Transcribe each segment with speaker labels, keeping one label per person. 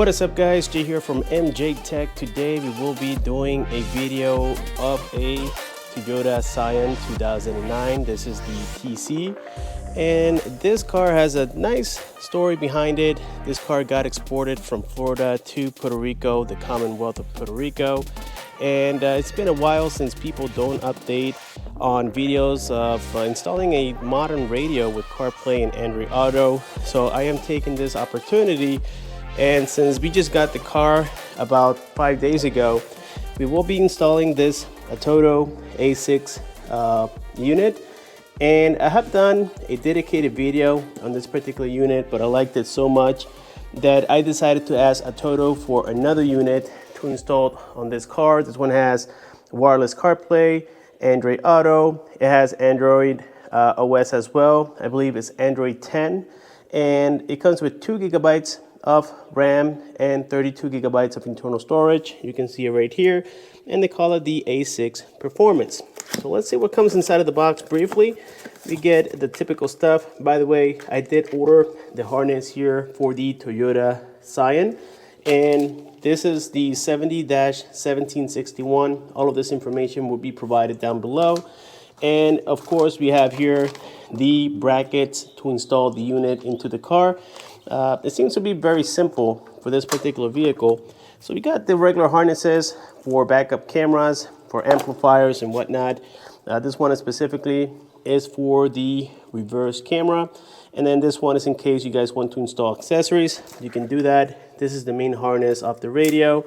Speaker 1: What is up guys, Jay here from MJ Tech. Today we will be doing a video of a Toyota Scion 2009. This is the TC, and this car has a nice story behind it. This car got exported from Florida to Puerto Rico, the Commonwealth of Puerto Rico, and it's been a while since people don't update on videos of installing a modern radio with CarPlay and Androidauto. So I am taking this opportunity, and since we just got the car about 5 days ago, we will be installing this Atoto A6 unit. And I have done a dedicated video on this particular unit, but I liked it so much that I decided to ask Atoto for another unit to install on this car. This one has wireless CarPlay, Androidauto. It has Android OS as well. I believe it's Android 10, and it comes with 2 gigabytes of RAM and 32 gigabytes of internal storage. You can see it right here, and they call it the A6 Performance. So let's see what comes inside of the box briefly. We get the typical stuff. By the way, I did order the harness here for the Toyota Scion, and this is the 70-1761. All of this information will be provided down below. And of course, we have here the brackets to install the unit into the car. It seems to be very simple for this particular vehicle. So we got the regular harnesses for backup cameras, for amplifiers and whatnot. This one specifically is for the reverse camera. And then this one is in case you guys want to install accessories. You can do that. This is the main harness of the radio.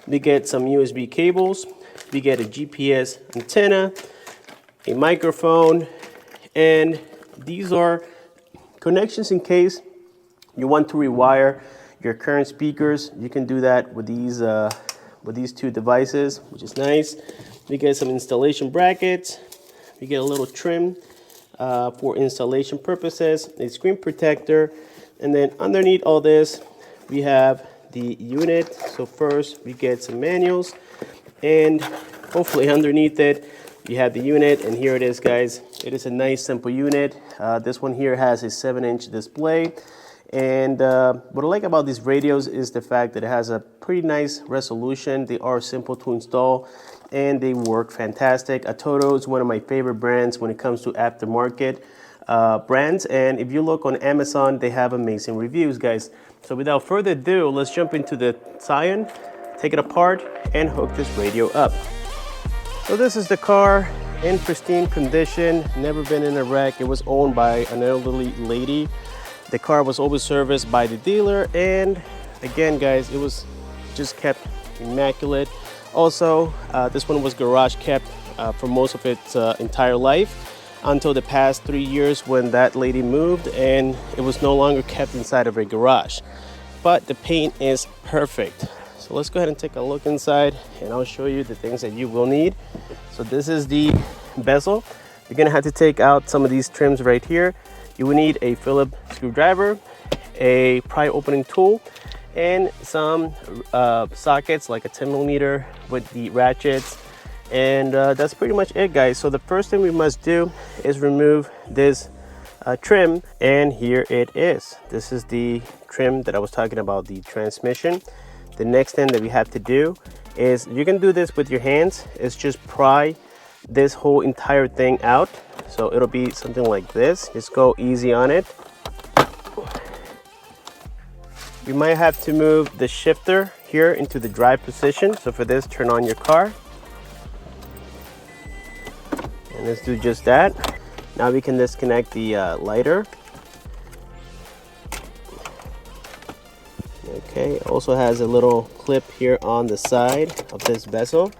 Speaker 1: We get some USB cables. We get a GPS antenna, a microphone, and these are connections in case you want to rewire your current speakers. You can do that with these two devices, which is nice. We get some installation brackets. We get a little trim for installation purposes, a screen protector, and then underneath all this, we have the unit. So first, we get some manuals, and hopefully underneath it, you have the unit, and here it is, guys. It is a nice, simple unit. This one here has a 7-inch display. And what I like about these radios is the fact that it has a pretty nice resolution. They are simple to install and they work fantastic. Atoto is one of my favorite brands when it comes to aftermarket brands. And if you look on Amazon, they have amazing reviews, guys. So without further ado, let's jump into the Scion, take it apart, and hook this radio up. So this is the car in pristine condition, never been in a wreck. It was owned by an elderly lady. The car was always serviced by the dealer, and again, guys, it was just kept immaculate. Also, this one was garage kept for most of its entire life until the past 3 years when that lady moved and it was no longer kept inside of a garage. But the paint is perfect. So let's go ahead and take a look inside, and I'll show you the things that you will need. So this is the bezel. You're gonna have to take out some of these trims right here. You will need a Phillips screwdriver, a pry opening tool, and some sockets like a 10mm with the ratchets. And that's pretty much it, guys. So the first thing we must do is remove this trim, and here it is. This is the trim that I was talking about, the transmission. The next thing that we have to do is, you can do this with your hands, is just pry this whole entire thing out. So it'll be something like this. Just go easy on it. You might have to move the shifter here into the drive position. So for this, turn on your car. And let's do just that. Now we can disconnect the lighter. Okay, also has a little clip here on the side of this bezel.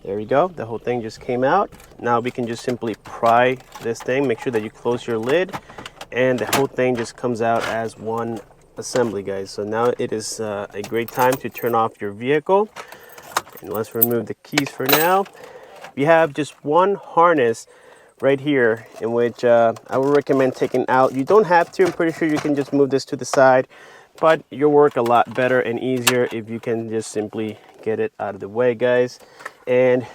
Speaker 1: There we go, the whole thing just came out. Now we can just simply pry this thing, make sure that you close your lid, and the whole thing just comes out as one assembly, guys. So now it is a great time to turn off your vehicle. And let's remove the keys for now. We have just one harness right here, in which I would recommend taking out. You don't have to, I'm pretty sure you can just move this to the side, but you'll work a lot better and easier if you can just simply get it out of the way, guys. And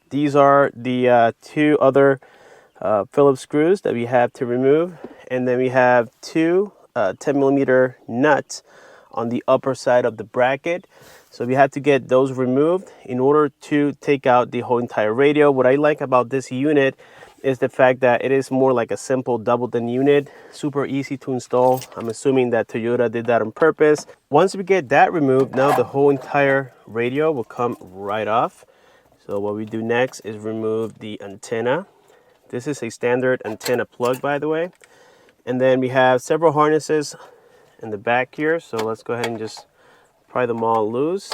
Speaker 1: these are the 2 other Phillips screws that we have to remove, and then we have 2 10mm nuts on the upper side of the bracket. So we had to get those removed in order to take out the whole entire radio. What I like about this unit is the fact that it is more like a simple double din unit, super easy to install. I'm assuming that Toyota did that on purpose. Once we get that removed, now the whole entire radio will come right off. So what we do next is remove the antenna. This is a standard antenna plug, by the way. And then we have several harnesses in the back here. So let's go ahead and just pry them all loose.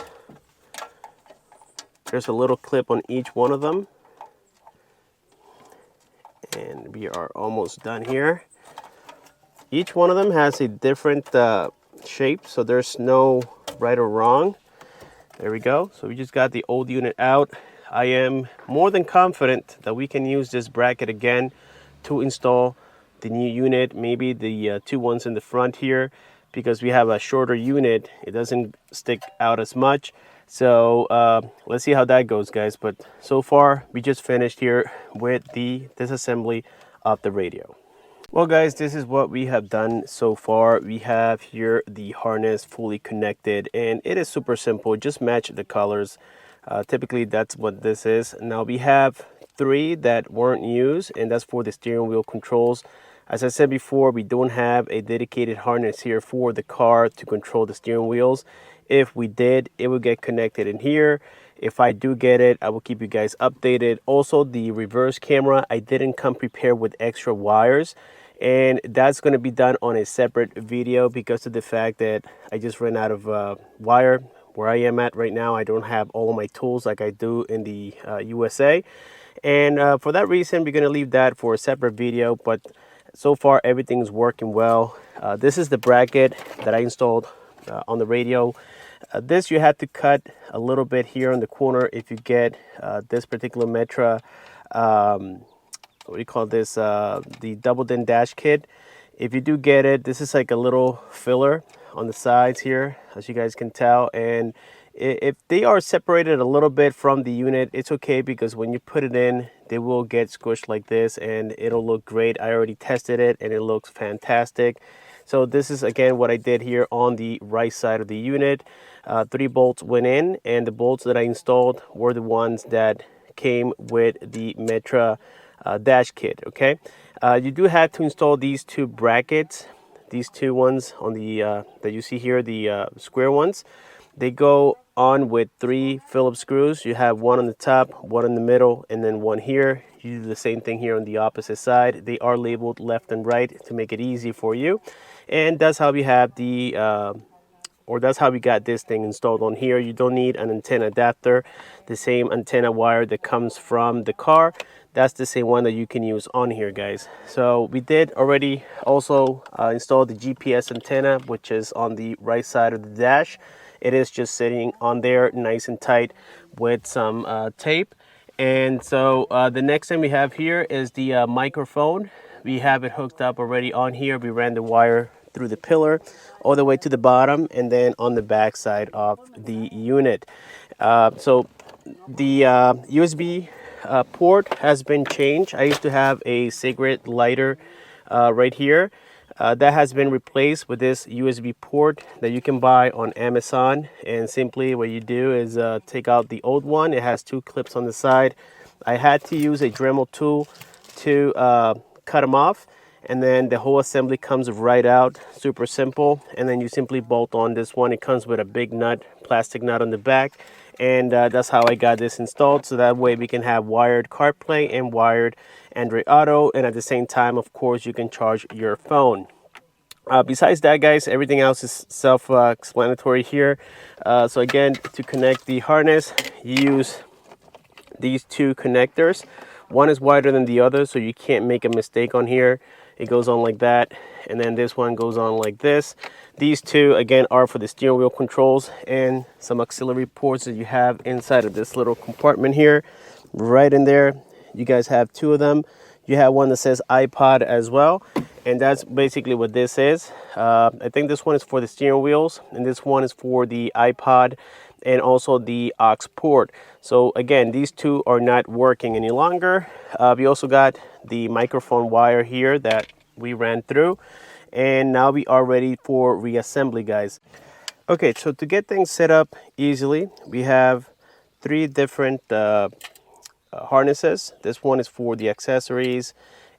Speaker 1: There's a little clip on each one of them. And we are almost done here. Each one of them has a different shape, so there's no right or wrong. There we go. So we just got the old unit out. I am more than confident that we can use this bracket again to install the new unit, maybe the two ones in the front here, because we have a shorter unit. It doesn't stick out as much. So let's see how that goes, guys. But so far, we just finished here with the disassembly of the radio. Well, guys, this is what we have done so far. We have here the harness fully connected, and it is super simple. Just match the colors. Typically, that's what this is. Now, we have 3 that weren't used, and that's for the steering wheel controls. As I said before, we don't have a dedicated harness here for the car to control the steering wheels. If we did, it would get connected in here. If I do get it, I will keep you guys updated. Also, the reverse camera, I didn't come prepared with extra wires, and that's going to be done on a separate video because of the fact that I just ran out of wire. Where I am at right now, I don't have all of my tools like I do in the USA, and for that reason, we're going to leave that for a separate video. But so far, everything's working well. This is the bracket that I installed on the radio. This you have to cut a little bit here on the corner if you get this particular Metra, what do you call this, the double din dash kit. If you do get it, this is like a little filler on the sides here, as you guys can tell. And if they are separated a little bit from the unit, it's okay, because when you put it in, they will get squished like this and it'll look great. I already tested it and it looks fantastic. So this is again what I did here on the right side of the unit. 3 bolts went in, and the bolts that I installed were the ones that came with the Metra dash kit. Okay, you do have to install these 2 brackets, these 2 ones on the that you see here, the square ones. They go on with 3 Phillips screws. You have 1 on the top, 1 in the middle, and then 1 here. You do the same thing here on the opposite side. They are labeled left and right to make it easy for you. And that's how we have the that's how we got this thing installed on here. You don't need an antenna adapter. The same antenna wire that comes from the car, that's the same one that you can use on here, guys. So we did already also install the GPS antenna, which is on the right side of the dash. It is just sitting on there nice and tight with some tape. And so the next thing we have here is the microphone. We have it hooked up already on here. We ran the wire through the pillar all the way to the bottom, and then on the back side of the unit. So the USB port has been changed. I used to have a cigarette lighter right here. That has been replaced with this USB port that you can buy on Amazon. And simply what you do is take out the old one. It has 2 clips on the side. I had to use a Dremel tool to cut them off. And then the whole assembly comes right out, super simple. And then you simply bolt on this one. It comes with a big nut, plastic nut on the back. And that's how I got this installed. So that way we can have wired CarPlay and wired Androidauto. And at the same time, of course, you can charge your phone. Besides that, guys, everything else is self-explanatory here. So again, to connect the harness, you use these 2 connectors. One is wider than the other, so you can't make a mistake on here. It goes on like that, and then this one goes on like this. These 2 again are for the steering wheel controls and some auxiliary ports that you have inside of this little compartment here. Right in there, you guys have 2 of them. You have one that says iPod as well, and that's basically what this is. I think this one is for the steering wheels, and this one is for the iPod and also the aux port. So again, these 2 are not working any longer. We also got the microphone wire here that we ran through, and now we are ready for reassembly, guys. Okay, so to get things set up easily, we have three different harnesses. This one is for the accessories,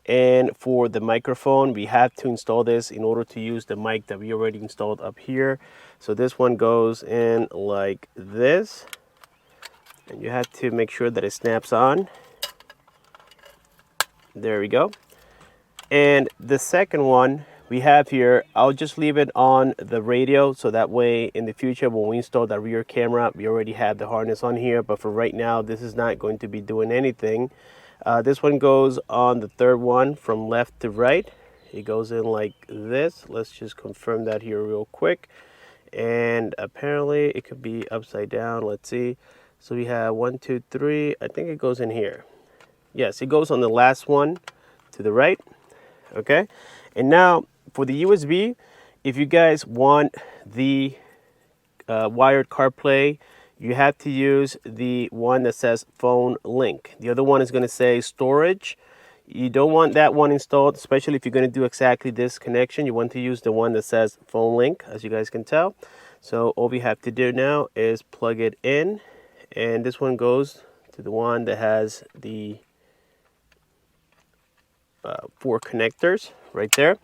Speaker 1: and for the microphone we have to install this in order to use the mic that we already installed up here. So this one goes in like this, and you have to make sure that it snaps on. There we go. And the second one we have here, I'll just leave it on the radio, so that way in the future when we install the rear camera, we already have the harness on here. But for right now, this is not going to be doing anything. This one goes on the third one from left to right. It goes in like this. Let's just confirm that here real quick. And apparently it could be upside down. Let's see. So we have 1, 2, 3. I think it goes in here. Yes, it goes on the last one to the right. Okay, and now for the USB, if you guys want the wired CarPlay, you have to use the one that says phone link. The other one is going to say storage. You don't want that one installed, especially if you're going to do exactly this connection. You want to use the one that says phone link, as you guys can tell. So all we have to do now is plug it in, and this one goes to the one that has the 4 connectors right there.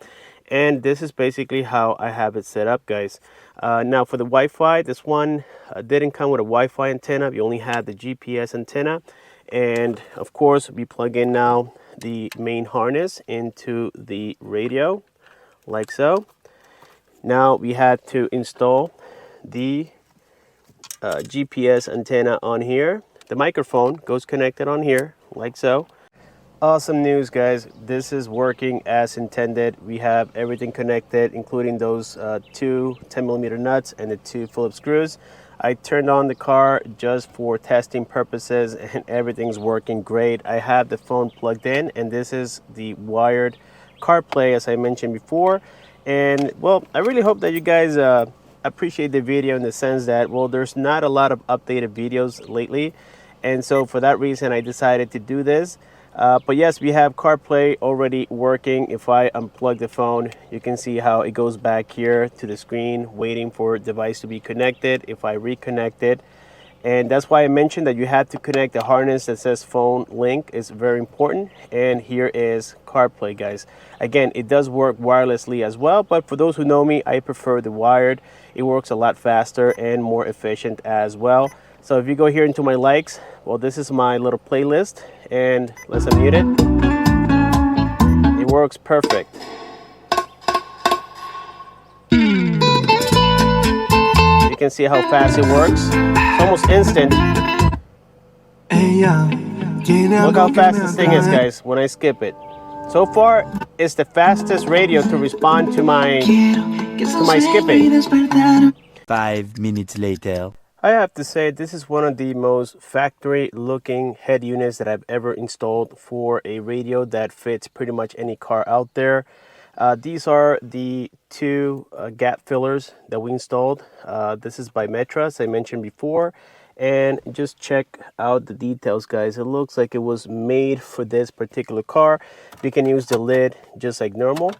Speaker 1: And this is basically how I have it set up, guys. Now for the Wi-Fi, this one didn't come with a Wi-Fi antenna. We only had the GPS antenna. And of course we plug in now the main harness into the radio like so. Now we had to install the GPS antenna on here. The microphone goes connected on here like so. Awesome news, guys. This is working as intended. We have everything connected, including those 2 10mm nuts and the 2 Phillips screws. I turned on the car just for testing purposes, and everything's working great. I have the phone plugged in, and this is the wired CarPlay, as I mentioned before. And well, I really hope that you guys appreciate the video, in the sense that, well, there's not a lot of updated videos lately, and so for that reason I decided to do this. But yes, we have CarPlay already working. If I unplug the phone, you can see how it goes back here to the screen waiting for device to be connected. If I reconnect it, and that's why I mentioned that you have to connect the harness that says phone link. Is very important. And here is CarPlay, guys. Again, it does work wirelessly as well, but for those who know me, I prefer the wired. It works a lot faster and more efficient as well. So if you go here into my likes, well, this is my little playlist, and let's unmute it. It works perfect. You can see how fast it works. It's almost instant. Look how fast this thing is, guys, when I skip it. So far, it's the fastest radio to respond to my skipping.
Speaker 2: 5 minutes later.
Speaker 1: I have to say, this is one of the most factory looking head units that I've ever installed for a radio that fits pretty much any car out there. These are the 2 gap fillers that we installed. This is by Metra, as I mentioned before. And just check out the details, guys. It looks like it was made for this particular car. You can use the lid just like normal.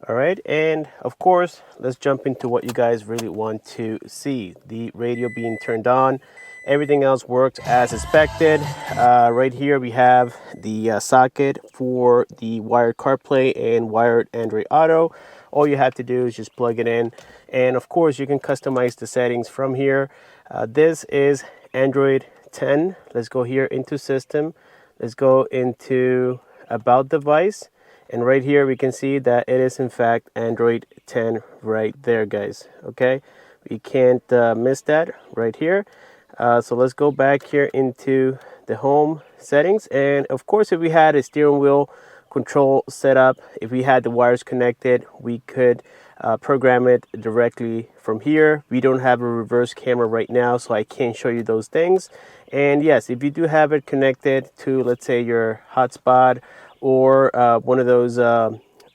Speaker 1: All right, and of course, let's jump into what you guys really want to see. The radio being turned on. Everything else works as expected. Right here we have the socket for the wired CarPlay and wired Androidauto. All you have to do is just plug it in. And of course, you can customize the settings from here. This is Android 10. Let's go here into System. Let's go into About Device. And right here we can see that it is in fact Android 10 right there, guys. Okay, we can't miss that right here. So let's go back here into the home settings. And of course, if we had a steering wheel control set up, if we had the wires connected, we could program it directly from here. We don't have a reverse camera right now, so I can't show you those things. And yes, if you do have it connected to, let's say, your hotspot, or one of those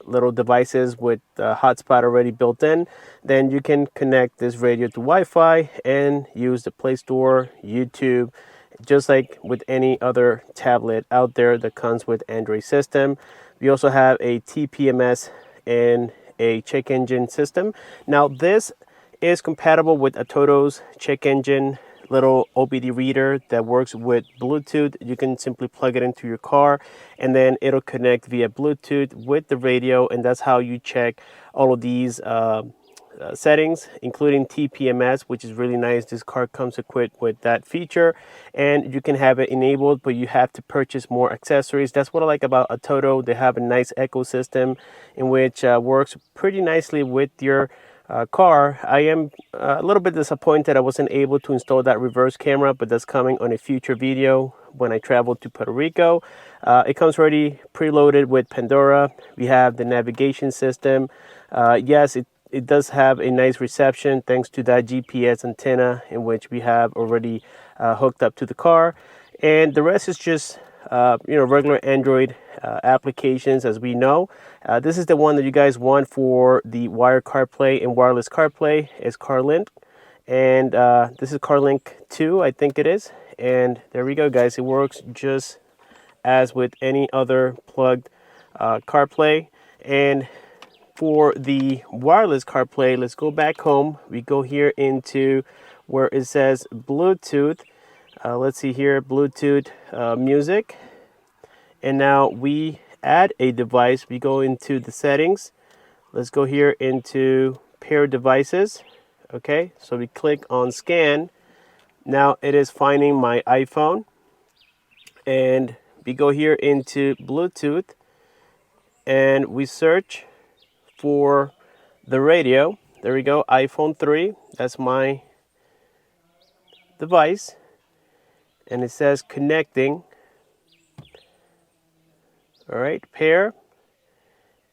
Speaker 1: little devices with hotspot already built in, then you can connect this radio to Wi-Fi and use the Play Store, YouTube, just like with any other tablet out there that comes with Android system. We also have a TPMS and a check engine system. Now this is compatible with Atoto's check engine little OBD reader that works with Bluetooth. You can simply plug it into your car and then it'll connect via Bluetooth with the radio, and that's how you check all of these settings, including TPMS, which is really nice. This car comes equipped with that feature and you can have it enabled, but you have to purchase more accessories. That's what I like about Atoto. They have a nice ecosystem in which works pretty nicely with your car. I am a little bit disappointed I wasn't able to install that reverse camera, but that's coming on a future video when I travel to Puerto Rico. It comes already preloaded with Pandora. We have the navigation system. Yes, it does have a nice reception thanks to that GPS antenna in which we have already hooked up to the car. And the rest is just regular Android applications, as we know. This is the one that you guys want for the wired CarPlay and wireless CarPlay is CarLink. And this is CarLink 2, I think it is. And there we go, guys. It works just as with any other plugged CarPlay. And for the wireless CarPlay, let's go back home. We go here into where it says Bluetooth. Let's see here, Bluetooth music. And now we add a device. We go into the settings. Let's go here into pair devices. Okay, so we click on scan. Now it is finding my iPhone. And we go here into Bluetooth and we search for the radio. There we go, iPhone 3. That's my device. And it says connecting. All right, pair.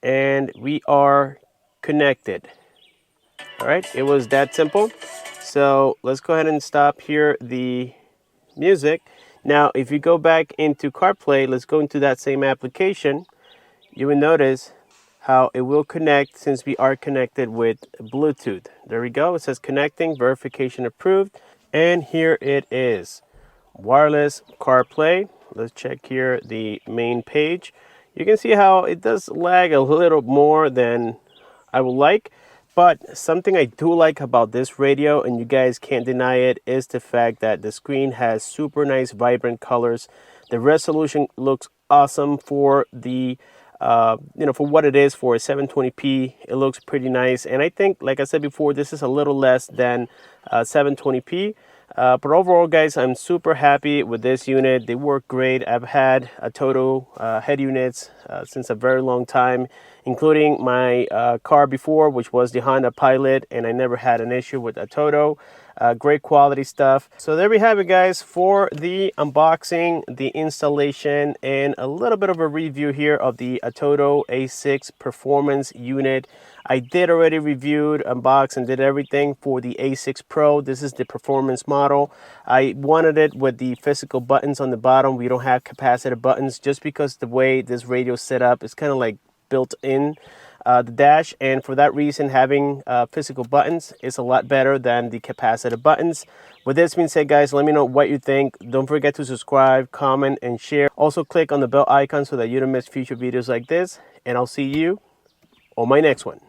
Speaker 1: And we are connected. All right, it was that simple. So let's go ahead and stop here the music. Now, if you go back into CarPlay, let's go into that same application. You will notice how it will connect since we are connected with Bluetooth. There we go. It says connecting, verification approved. And here it is. Wireless CarPlay. Let's check here the main page. You can see how it does lag a little more than I would like. But something I do like about this radio, and you guys can't deny it, is the fact that the screen has super nice vibrant colors. The resolution looks awesome for the for what it is for a 720p. It looks pretty nice, and I think, like I said before, this is a little less than 720p. But overall, guys, I'm super happy with this unit. They work great. I've had Atoto head units since a very long time, including my car before, which was the Honda Pilot, and I never had an issue with Atoto. Great quality stuff. So there we have it, guys, for the unboxing, the installation, and a little bit of a review here of the Atoto A6 performance unit. I did already reviewed, unboxed, and did everything for the A6 Pro. This is the performance model. I wanted it with the physical buttons on the bottom. We don't have capacitive buttons just because the way this radio is set up is kind of like built in the dash, and for that reason having physical buttons is a lot better than the capacitive buttons. With this being said, guys, let me know what you think. Don't forget to subscribe, comment, and share. Also click on the bell icon so that you don't miss future videos like this, and I'll see you on my next one.